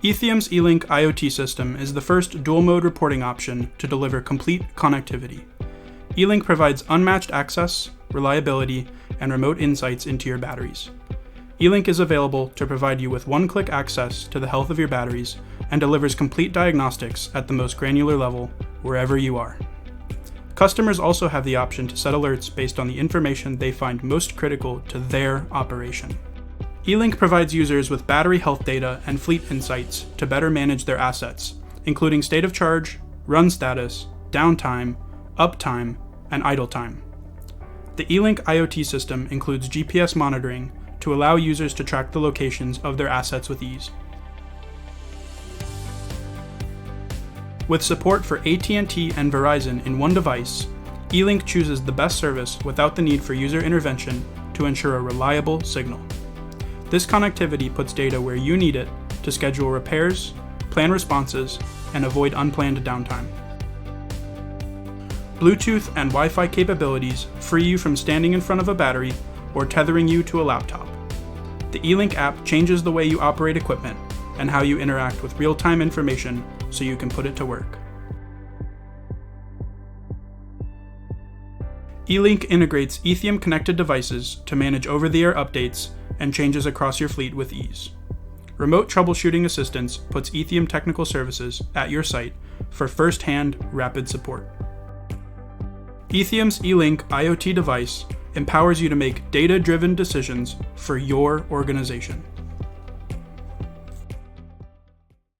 Ethium's eLink IoT system is the first dual-mode reporting option to deliver complete connectivity. eLink provides unmatched access, reliability, and remote insights into your batteries. eLink is available to provide you with one-click access to the health of your batteries and delivers complete diagnostics at the most granular level, wherever you are. Customers also have the option to set alerts based on the information they find most critical to their operation. eLink provides users with battery health data and fleet insights to better manage their assets, including state of charge, run status, downtime, uptime, and idle time. The eLink IoT system includes GPS monitoring to allow users to track the locations of their assets with ease. With support for AT&T and Verizon in one device, eLink chooses the best service without the need for user intervention to ensure a reliable signal. This connectivity puts data where you need it to schedule repairs, plan responses, and avoid unplanned downtime. Bluetooth and Wi-Fi capabilities free you from standing in front of a battery or tethering you to a laptop. The eLink app changes the way you operate equipment and how you interact with real-time information so you can put it to work. eLink integrates Ethium connected devices to manage over-the-air updates and changes across your fleet with ease. Remote troubleshooting assistance puts Ethium technical services at your site for first-hand, rapid support. Ethium's eLink IoT device empowers you to make data-driven decisions for your organization.